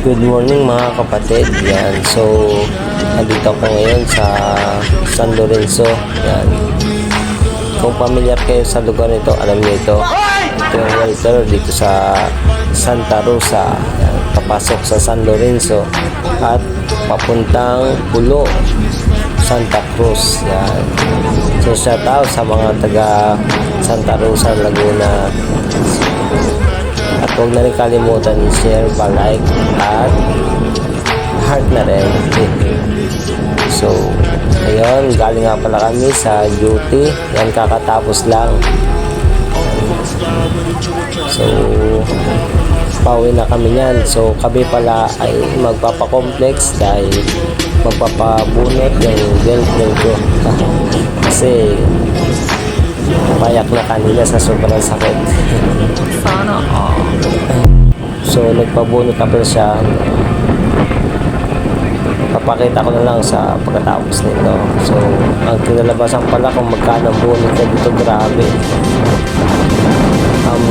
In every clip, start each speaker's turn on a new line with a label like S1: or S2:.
S1: Good morning mga kapatid. Yan. So, nandito ako ngayon sa San Lorenzo. Yan. Kung pamilyar kayo sa lugar nito, alam niyo ito. Ito yung welter dito sa Santa Rosa. Yan. Papasok sa San Lorenzo at papuntang Pulo, Santa Cruz. Yan. So, shout out sa mga taga Santa Rosa, Laguna. At huwag na rin kalimutan i-share, pa-like at heart na rin. So, ayun, galing nga pala kami sa duty. Yan, kakatapos lang. So, pauwi na kami yan. So, kami pala ay magpapakomplex dahil magpapabunot yung girlfriend ko. Kasi payak na kanila sa sobrang sakit.
S2: Sana all.
S1: So, nagpabunot na pala siya. Papakita ko na lang sa pagkatapos nito. So, ang kinalabasan pala kung magkano ang bunot na dito, grabe.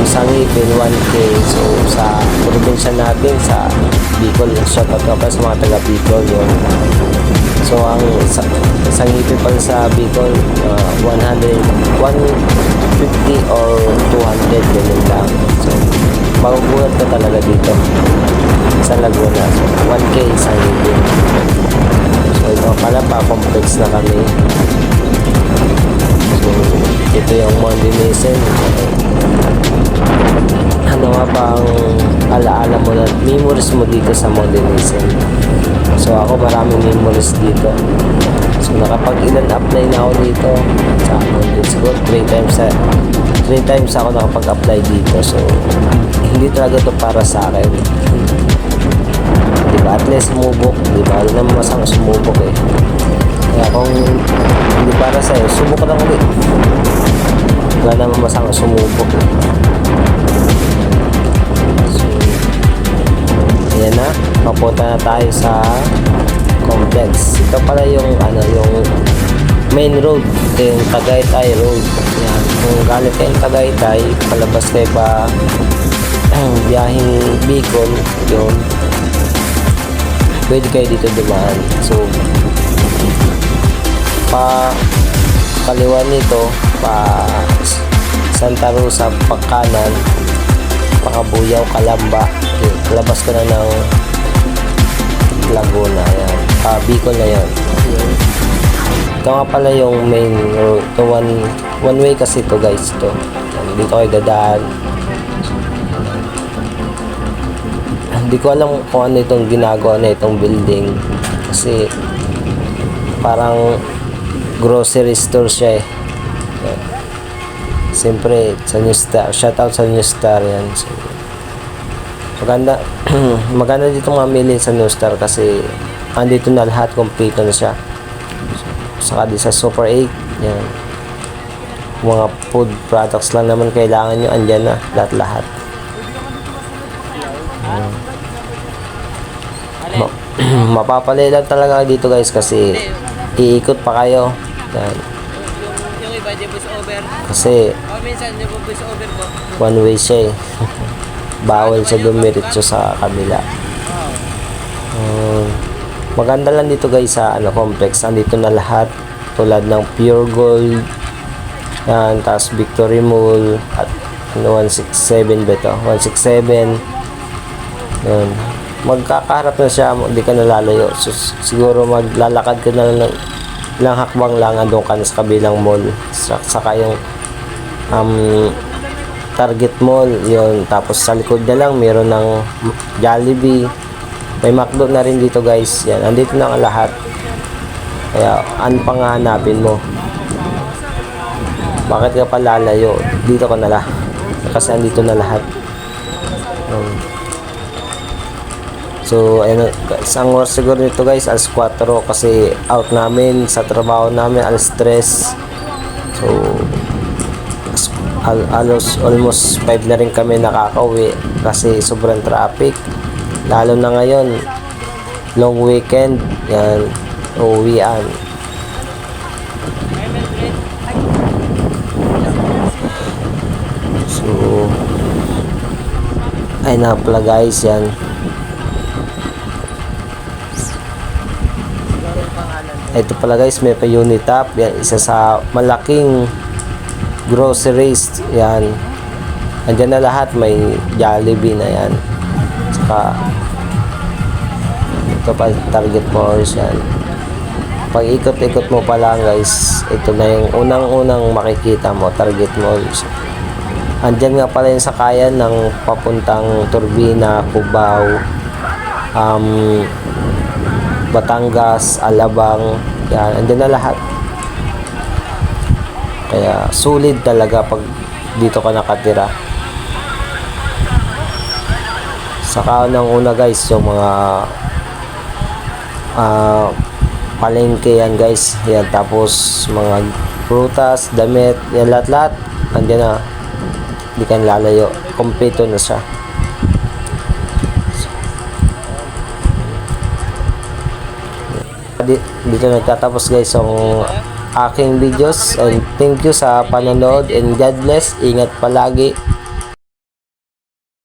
S1: Sangipin, 1K. So, sa probinsya natin, sa Bicol, shoutout ka pa sa mga taga Bicol yun. So, ang sangipin pala sa Bicol, 150 or 200, ganun lang. So, magugulat ka talaga dito sa Laguna. So, 1K sangipin. So, ito pala pa, complex na kami. So, ito yung Monday Mason. Ano nga ba ang alaala mo na memories mo dito sa Monday Mason? So, ako maraming memories dito. So, nakapag-ilan apply na ako dito sa Monday. Siguro 3 times ako nakapag-apply dito. So, hindi talaga to para sa akin. Diba? At least sumubok. Diba? Alam naman masang sumubok eh. Kaya kung hindi para sa'yo, subok ka lang ulit. Wala naman masang sumubok eh. So, ayan na. Papunta na tayo sa complex. Ito pala yung yung main road. Ito yung Tagaytay Road. Yan. Kung galing kayong Tagaytay, palabas kayo pa biyaheng Bicol, yun. Pwede kayo dito dumaan. So, pa kaliwa nito, pa Santa Rosa, pa kanan, Pakabuyaw, Kalamba. Okay. Palabas ko na ng Laguna. Yan. Bicol na yan. Ito nga pala yung main road. Ito one way kasi ito guys. Ito. Dito kayo dadaan. Hindi ko alam kung ano itong ginagawa na itong building. Kasi parang grocery store siya eh. Siyempre sa New Star. Shoutout sa New Star yan. So, maganda. Maganda dito mamili sa New Star kasi andito na lahat, complete na siya. Saka di sa Super 8 yan, mga food products lang naman kailangan nyo, andyan na lahat. Mapapalay lang talaga dito guys kasi iikot pa kayo yan.
S2: Yung iba di bus over.
S1: Kasi
S2: Minsan di bus over po.
S1: one way siya eh. Bawal siya dumiretso sa kabila. Maganda lang dito guys sa complex. Andito na lahat tulad ng Pure Gold yan, tapos Victory Mall at 167 ba ito? 167 yan. Magkakaharap na siya, hindi ka nalalayo. So, siguro maglalakad ka na lang ilang hakbang lang, andun ka na sa kabilang mall. Saka yung Target Mall yun. Tapos sa likod na lang meron ng Jollibee, may McDo na rin dito guys. Yan, andito na ang lahat. Kaya ano pang hanapin mo? Bakit ka pa lalayo? Dito ka na lang kasi andito na lahat. So ayun, isang oras siguro nito guys, alas 4 kasi out namin sa trabaho namin, alas 3. So almost 5 na rin kami nakakauwi kasi sobrang traffic, lalo na ngayon long weekend yan, uuwian. So ay na pala guys yan, Ito pala guys, may pa Unitap. Yan, isa sa malaking groceries. Yan. Andyan na lahat. May Jollibee na yan. Saka ito pa Target Malls yan. Pag ikot-ikot mo pa lang guys, ito na yung unang-unang makikita mo, Target Malls. Andyan nga pala yung sakayan ng papuntang Turbina, Cubao, Batangas, Alabang, yan, andyan na lahat. Kaya sulit talaga pag dito ka nakatira. Saka nang una guys, yung mga palengke yan guys. Yan, tapos mga prutas, damit, yan lahat-lahat. Andyan na. Hindi ka lalayo. Kompleto na siya. Dito nagtatapos guys yung aking videos, and thank you sa panonood, and God bless. Ingat palagi.